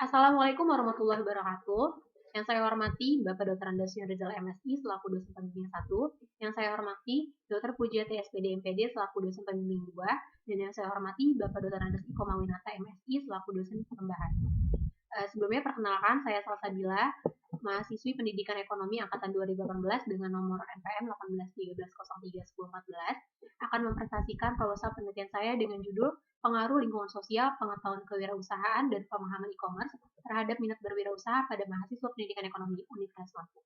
Assalamualaikum warahmatullahi wabarakatuh. Yang saya hormati Bapak Dr. Andas Rizal MSI selaku dosen pembimbing 1, yang saya hormati Dr. Pujiati SPD MPD selaku dosen pembimbing 2, dan yang saya hormati Bapak Dr. Andas Iko Mawinata MSI selaku dosen pembahas. Sebelumnya perkenalkan, saya Salsabila, mahasiswi Pendidikan Ekonomi angkatan 2018 dengan nomor NPM 1813031014, akan mempresentasikan proposal penelitian saya dengan judul Pengaruh Lingkungan Sosial, Pengetahuan Kewirausahaan, dan Pemahaman E-commerce terhadap minat berwirausaha pada mahasiswa Pendidikan Ekonomi Universitas Lampung.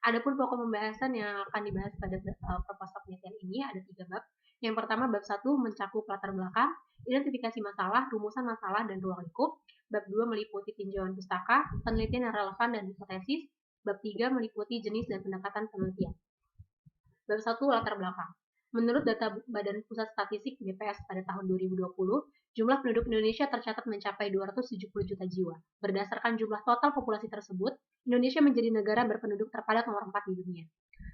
Adapun pokok pembahasan yang akan dibahas pada proposal penelitian ini ada 3 bab. Yang pertama, bab 1 mencakup latar belakang, identifikasi masalah, rumusan masalah, dan ruang lingkup. Bab 2 meliputi tinjauan pustaka, penelitian yang relevan dan hipotesis. Bab 3 meliputi jenis dan pendekatan penelitian. Bab 1 latar belakang. Menurut data Badan Pusat Statistik BPS pada tahun 2020, jumlah penduduk Indonesia tercatat mencapai 270 juta jiwa. Berdasarkan jumlah total populasi tersebut, Indonesia menjadi negara berpenduduk terpadat nomor 4 di dunia.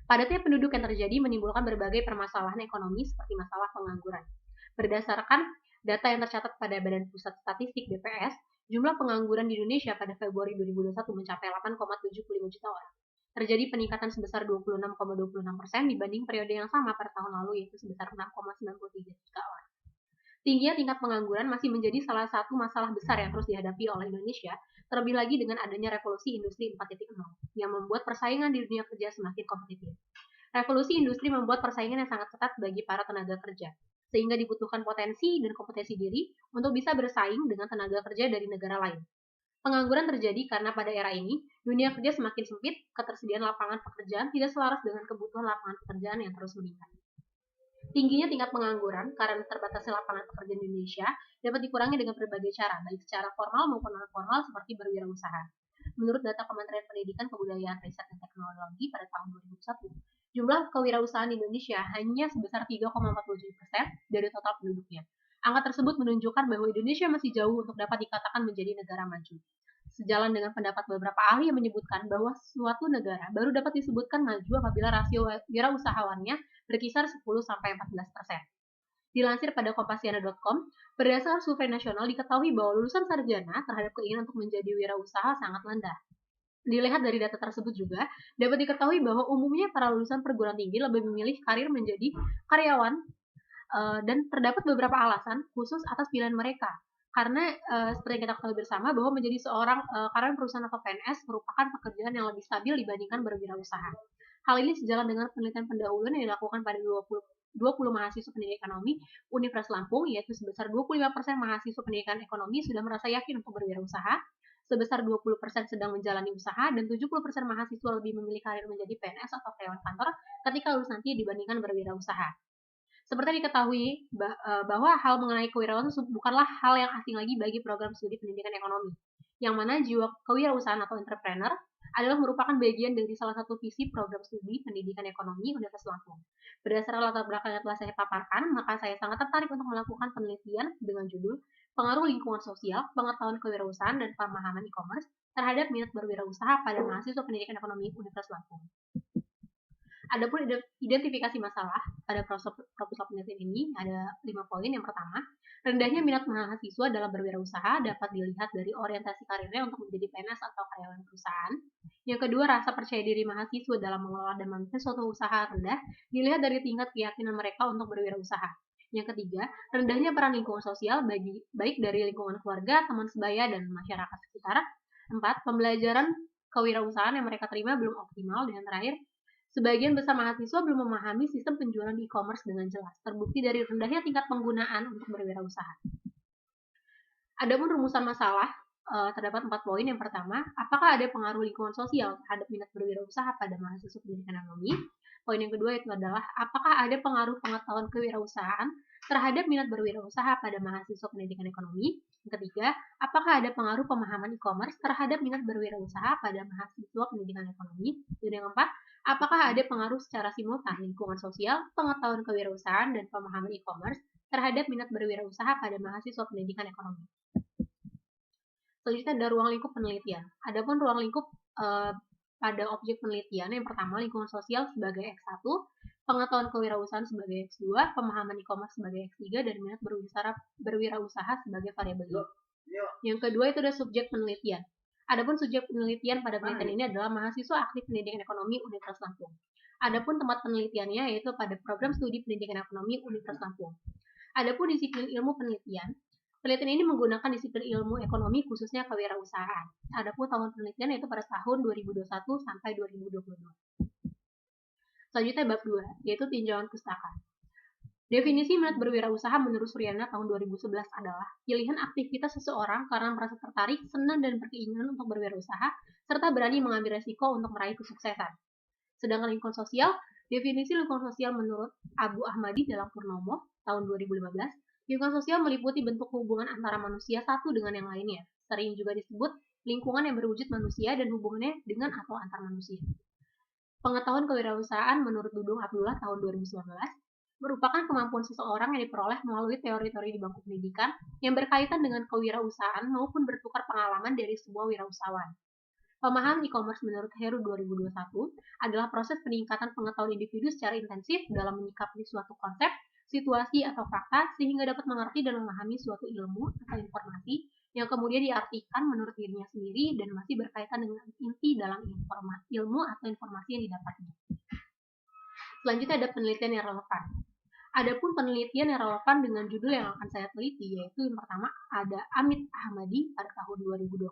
Padatnya penduduk yang terjadi menimbulkan berbagai permasalahan ekonomi seperti masalah pengangguran. Berdasarkan data yang tercatat pada Badan Pusat Statistik BPS, jumlah pengangguran di Indonesia pada Februari 2021 mencapai 8,75 juta orang. Terjadi peningkatan sebesar 26,26% dibanding periode yang sama pada tahun lalu, yaitu sebesar 6,93 juta orang. Tingginya tingkat pengangguran masih menjadi salah satu masalah besar yang terus dihadapi oleh Indonesia, terlebih lagi dengan adanya revolusi industri 4.0 yang membuat persaingan di dunia kerja semakin kompetitif. Revolusi industri membuat persaingan yang sangat ketat bagi para tenaga kerja, sehingga dibutuhkan potensi dan kompetensi diri untuk bisa bersaing dengan tenaga kerja dari negara lain. Pengangguran terjadi karena pada era ini, dunia kerja semakin sempit, ketersediaan lapangan pekerjaan tidak selaras dengan kebutuhan lapangan pekerjaan yang terus meningkat. Tingginya tingkat pengangguran karena terbatasnya lapangan pekerjaan di Indonesia dapat dikurangi dengan berbagai cara, baik secara formal maupun non-formal seperti berwirausaha. Menurut data Kementerian Pendidikan, Kebudayaan, Riset, dan Teknologi pada tahun 2001, jumlah kewirausahaan di Indonesia hanya sebesar 3,47% dari total penduduknya. Angka tersebut menunjukkan bahwa Indonesia masih jauh untuk dapat dikatakan menjadi negara maju. Sejalan dengan pendapat beberapa ahli yang menyebutkan bahwa suatu negara baru dapat disebutkan maju apabila rasio wirausahawannya berkisar 10-14%. Dilansir pada kompasiana.com, berdasarkan survei nasional diketahui bahwa lulusan sarjana terhadap keinginan untuk menjadi wirausaha sangat rendah. Dilihat dari data tersebut juga, dapat diketahui bahwa umumnya para lulusan perguruan tinggi lebih memilih karir menjadi karyawan, dan terdapat beberapa alasan khusus atas pilihan mereka. Karena seperti yang kita ketahui bersama bahwa menjadi seorang karyawan perusahaan atau PNS merupakan pekerjaan yang lebih stabil dibandingkan berwirausaha. Hal ini sejalan dengan penelitian pendahuluan yang dilakukan pada 20 mahasiswa pendidikan ekonomi Universitas Lampung, yaitu sebesar 25% mahasiswa pendidikan ekonomi sudah merasa yakin untuk berwirausaha, sebesar 20% sedang menjalani usaha, dan 70% mahasiswa lebih memilih karir menjadi PNS atau karyawan kantor ketika lulus nanti dibandingkan berwirausaha. Seperti diketahui bahwa hal mengenai kewirausahaan bukanlah hal yang asing lagi bagi program studi pendidikan ekonomi, yang mana jiwa kewirausahaan atau entrepreneur adalah merupakan bagian dari salah satu visi program studi pendidikan ekonomi Universitas Lampung. Berdasarkan latar belakang yang telah saya paparkan, maka saya sangat tertarik untuk melakukan penelitian dengan judul Pengaruh Lingkungan Sosial, Pengetahuan Kewirausahaan, dan Pemahaman E-commerce terhadap minat berwirausaha pada mahasiswa pendidikan ekonomi Universitas Lampung. Adapun identifikasi masalah pada proposal penelitian ini ada 5 poin. Yang pertama, rendahnya minat mahasiswa dalam berwirausaha dapat dilihat dari orientasi karirnya untuk menjadi PNS atau karyawan perusahaan. Yang kedua, rasa percaya diri mahasiswa dalam mengelola dan memimpin suatu usaha rendah dilihat dari tingkat keyakinan mereka untuk berwirausaha. Yang ketiga, rendahnya peran lingkungan sosial baik dari lingkungan keluarga, teman sebaya, dan masyarakat sekitar. 4. Pembelajaran kewirausahaan yang mereka terima belum optimal. Dan terakhir, sebagian besar mahasiswa belum memahami sistem penjualan e-commerce dengan jelas, terbukti dari rendahnya tingkat penggunaan untuk berwirausaha. Adapun rumusan masalah, terdapat 4 poin. Yang pertama, apakah ada pengaruh lingkungan sosial terhadap minat berwirausaha pada mahasiswa pendidikan ekonomi? Poin yang kedua itu adalah, apakah ada pengaruh pengetahuan kewirausahaan terhadap minat berwirausaha pada mahasiswa pendidikan ekonomi? Yang ketiga, apakah ada pengaruh pemahaman e-commerce terhadap minat berwirausaha pada mahasiswa pendidikan ekonomi? Dan yang keempat, apakah ada pengaruh secara simultan lingkungan sosial, pengetahuan kewirausahaan, dan pemahaman e-commerce terhadap minat berwirausaha pada mahasiswa pendidikan ekonomi? Selanjutnya ada ruang lingkup penelitian. Adapun ruang lingkup pada objek penelitian, yang pertama lingkungan sosial sebagai X1, pengetahuan kewirausahaan sebagai X2, pemahaman e-commerce sebagai X3, dan minat berwirausaha sebagai variabel Y. Yang kedua itu ada subjek penelitian. Adapun subjek penelitian pada penelitian ini adalah mahasiswa aktif pendidikan ekonomi Universitas Lampung. Adapun tempat penelitiannya yaitu pada program studi pendidikan ekonomi Universitas Lampung. Adapun disiplin ilmu penelitian, penelitian ini menggunakan disiplin ilmu ekonomi khususnya kewirausahaan. Adapun tahun penelitian yaitu pada tahun 2021 sampai 2022. Selanjutnya bab 2, yaitu tinjauan pustaka. Definisi minat berwirausaha menurut Suryana tahun 2011 adalah pilihan aktivitas seseorang karena merasa tertarik, senang dan berkeinginan untuk berwirausaha, serta berani mengambil resiko untuk meraih kesuksesan. Sedangkan lingkungan sosial, definisi lingkungan sosial menurut Abu Ahmadi dalam Purnomo tahun 2015, lingkungan sosial meliputi bentuk hubungan antara manusia satu dengan yang lainnya. Sering juga disebut lingkungan yang berwujud manusia dan hubungannya dengan atau antar manusia. Pengetahuan kewirausahaan menurut Dudung Abdullah tahun 2019 merupakan kemampuan seseorang yang diperoleh melalui teori-teori di bangku pendidikan yang berkaitan dengan kewirausahaan maupun bertukar pengalaman dari sebuah wirausahawan. Pemahaman e-commerce menurut Heru 2021 adalah proses peningkatan pengetahuan individu secara intensif dalam menyikapi suatu konsep, situasi, atau fakta sehingga dapat mengerti dan memahami suatu ilmu atau informasi yang kemudian diartikan menurut dirinya sendiri dan masih berkaitan dengan inti dalam ilmu atau informasi yang didapatnya. Selanjutnya ada penelitian yang relevan. Adapun penelitian yang relevan dengan judul yang akan saya teliti, yaitu yang pertama ada Amit Ahmadi pada tahun 2020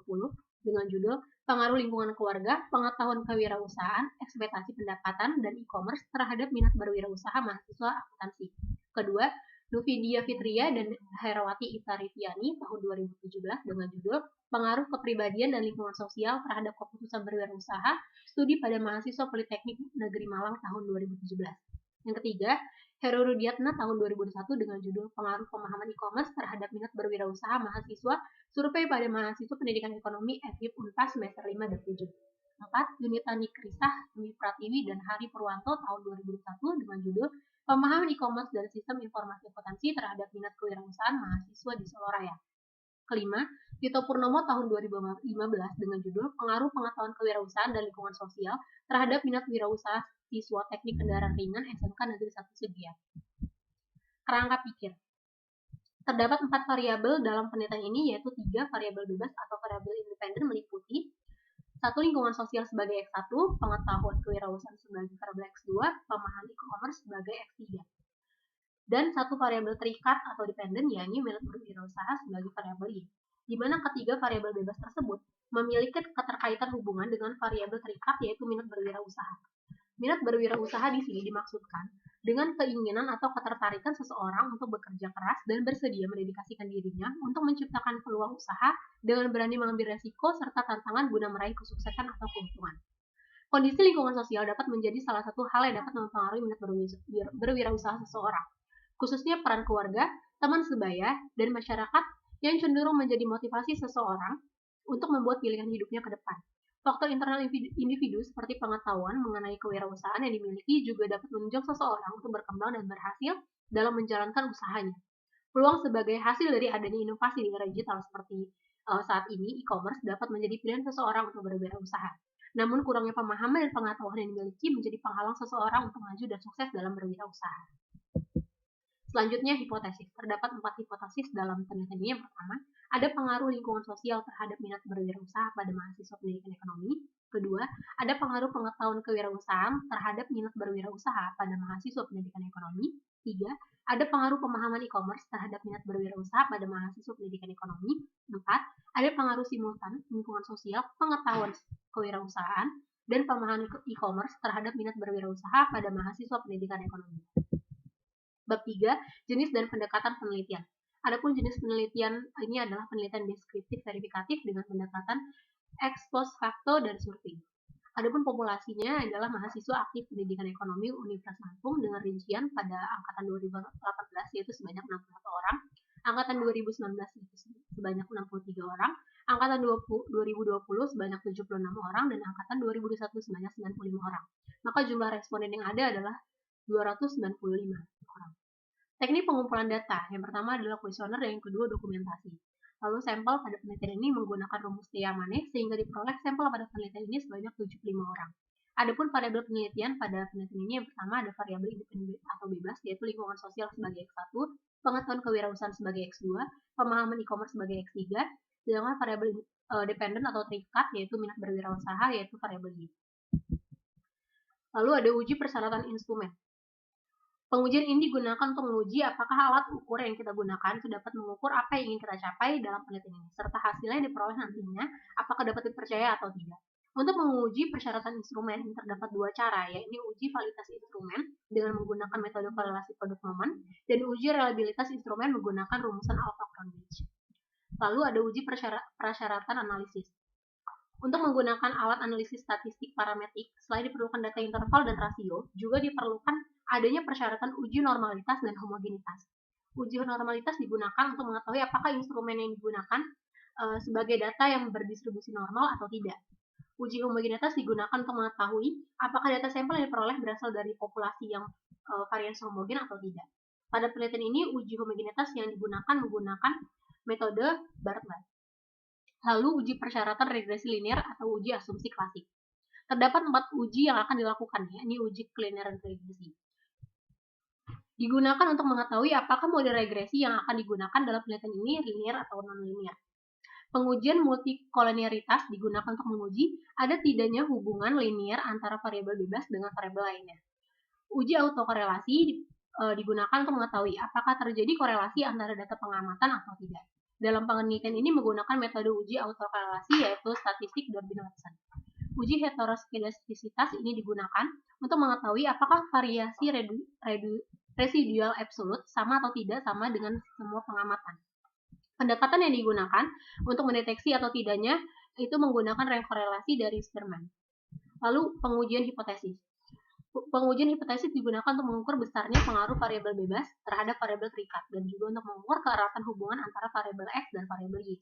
dengan judul Pengaruh Lingkungan Keluarga, Pengetahuan Kewirausahaan, Ekspektasi Pendapatan, dan E-commerce terhadap minat berwirausaha mahasiswa akuntansi. Kedua, Nuvidia Fitria dan Herawati Itarifiani tahun 2017 dengan judul Pengaruh Kepribadian dan Lingkungan Sosial terhadap Keputusan Berwirausaha, Studi pada Mahasiswa Politeknik Negeri Malang tahun 2017. Yang ketiga, Heru Rudiatna tahun 2001 dengan judul Pengaruh Pemahaman E-commerce terhadap minat berwirausaha mahasiswa, survei pada mahasiswa pendidikan ekonomi FIP Unpas semester 5 dan 7. 4. Yunita Nikrisah, Dwi Pratiwi, dan Hari Purwanto tahun 2001 dengan judul Pemahaman E-commerce dan Sistem Informasi Akuntansi terhadap minat kewirausahaan mahasiswa di Solo Raya. Kelima, Tito Purnomo tahun 2015 dengan judul Pengaruh Pengetahuan Kewirausahaan dan Lingkungan Sosial terhadap minat wirausaha siswa teknik kendaraan ringan SMK Negeri 1 Segian. Kerangka pikir. Terdapat 4 variabel dalam penelitian ini, yaitu 3 variabel bebas atau variabel independen meliputi 1. Lingkungan sosial sebagai X1, pengetahuan kewirausahaan sebagai variabel X2, pemahaman e-commerce sebagai X3. Dan 1 variabel terikat atau dependen, yakni minat berwirausaha sebagai variabel Y, di mana ketiga variabel bebas tersebut memiliki keterkaitan hubungan dengan variabel terikat, yaitu minat berwirausaha. Minat berwirausaha di sini dimaksudkan dengan keinginan atau ketertarikan seseorang untuk bekerja keras dan bersedia mendedikasikan dirinya untuk menciptakan peluang usaha dengan berani mengambil resiko serta tantangan guna meraih kesuksesan atau keuntungan. Kondisi lingkungan sosial dapat menjadi salah satu hal yang dapat mempengaruhi minat berwirausaha seseorang, khususnya peran keluarga, teman sebaya, dan masyarakat yang cenderung menjadi motivasi seseorang untuk membuat pilihan hidupnya ke depan. Faktor internal individu seperti pengetahuan mengenai kewirausahaan yang dimiliki juga dapat menunjang seseorang untuk berkembang dan berhasil dalam menjalankan usahanya. Peluang sebagai hasil dari adanya inovasi di era digital seperti saat ini, e-commerce dapat menjadi pilihan seseorang untuk berwirausaha. Namun kurangnya pemahaman dan pengetahuan yang dimiliki menjadi penghalang seseorang untuk maju dan sukses dalam berwirausaha. Selanjutnya, hipotesis. Terdapat 4 hipotesis dalam penelitian ini. Yang pertama, ada pengaruh lingkungan sosial terhadap minat berwirausaha pada mahasiswa pendidikan ekonomi. Kedua, ada pengaruh pengetahuan kewirausahaan terhadap minat berwirausaha pada mahasiswa pendidikan ekonomi. 3. Ada pengaruh pemahaman e-commerce terhadap minat berwirausaha pada mahasiswa pendidikan ekonomi. 4. Ada pengaruh simultan lingkungan sosial, pengetahuan kewirausahaan, dan pemahaman e-commerce terhadap minat berwirausaha pada mahasiswa pendidikan ekonomi. Bab 3, jenis dan pendekatan penelitian. Adapun jenis penelitian ini adalah penelitian deskriptif verifikatif dengan pendekatan ex post facto dan survei. Adapun populasinya adalah mahasiswa aktif pendidikan ekonomi Universitas Lampung dengan rincian pada angkatan 2018 yaitu sebanyak 61 orang, angkatan 2019 itu sebanyak 63 orang, angkatan 2020 sebanyak 76 orang, dan angkatan 2021 sebanyak 95 orang. Maka jumlah responden yang ada adalah 295 orang. Teknik pengumpulan data, yang pertama adalah kuesioner dan yang kedua dokumentasi. Lalu sampel pada penelitian ini menggunakan rumus T-Yamane sehingga diperoleh sampel pada penelitian ini sebanyak 75 orang. Adapun variabel penelitian pada penelitian ini yang pertama ada variabel independen atau bebas yaitu lingkungan sosial sebagai X1, pengetahuan kewirausahaan sebagai X2, pemahaman e-commerce sebagai X3, sedangkan variabel dependen atau terikat yaitu minat berwirausaha yaitu variabel Y. Lalu ada uji persyaratan instrumen. Pengujian ini digunakan untuk menguji apakah alat ukur yang kita gunakan itu dapat mengukur apa yang ingin kita capai dalam penelitian ini, serta hasilnya yang diperoleh nantinya apakah dapat dipercaya atau tidak. Untuk menguji persyaratan instrumen terdapat dua cara, yaitu uji validitas instrumen dengan menggunakan metode korelasi produk momen dan uji reliabilitas instrumen menggunakan rumusan Alpha-Cronbridge. Lalu ada uji persyaratan analisis. Untuk menggunakan alat analisis statistik parametrik, selain diperlukan data interval dan rasio, juga diperlukan adanya persyaratan uji normalitas dan homogenitas. Uji normalitas digunakan untuk mengetahui apakah instrumen yang digunakan sebagai data yang berdistribusi normal atau tidak. Uji homogenitas digunakan untuk mengetahui apakah data sampel yang diperoleh berasal dari populasi yang variasi homogen atau tidak. Pada penelitian ini, uji homogenitas yang digunakan menggunakan metode Bartlett. Lalu uji persyaratan regresi linear atau uji asumsi klasik. Terdapat 4 uji yang akan dilakukan, yakni uji kelinearan regresi. Digunakan untuk mengetahui apakah model regresi yang akan digunakan dalam penelitian ini linear atau non-linear. Pengujian multikolinearitas digunakan untuk menguji ada tidaknya hubungan linear antara variabel bebas dengan variabel lainnya. Uji autokorelasi digunakan untuk mengetahui apakah terjadi korelasi antara data pengamatan atau tidak. Dalam penelitian ini menggunakan metode uji autokorelasi yaitu statistik Durbin-Watson. Uji heteroskedastisitas ini digunakan untuk mengetahui apakah variasi residual absolut sama atau tidak sama dengan semua pengamatan. Pendekatan yang digunakan untuk mendeteksi atau tidaknya itu menggunakan rank korelasi dari Spearman. Lalu pengujian hipotesis. Pengujian hipotesis digunakan untuk mengukur besarnya pengaruh variabel bebas terhadap variabel terikat dan juga untuk mengukur keeratan hubungan antara variabel X dan variabel Y.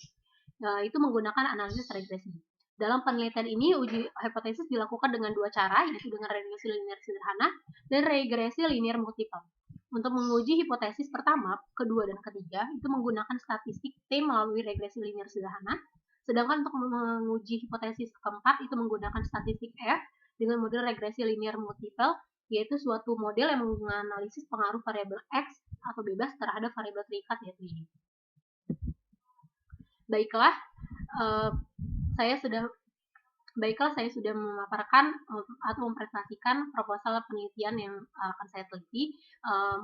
Itu menggunakan analisis regresi. Dalam penelitian ini, uji hipotesis dilakukan dengan dua cara, yaitu dengan regresi linear sederhana dan regresi linear multiple. Untuk menguji hipotesis pertama, kedua, dan ketiga, itu menggunakan statistik T melalui regresi linear sederhana, sedangkan untuk menguji hipotesis keempat, itu menggunakan statistik F dengan model regresi linear multiple, yaitu suatu model yang menganalisis pengaruh variabel X atau bebas terhadap variabel terikat, yaitu Y. Baiklah, saya sudah memaparkan atau mempresentasikan proposal penelitian yang akan saya teliti.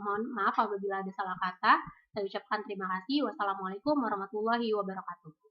Mohon maaf apabila ada salah kata. Saya ucapkan terima kasih. Wassalamualaikum warahmatullahi wabarakatuh.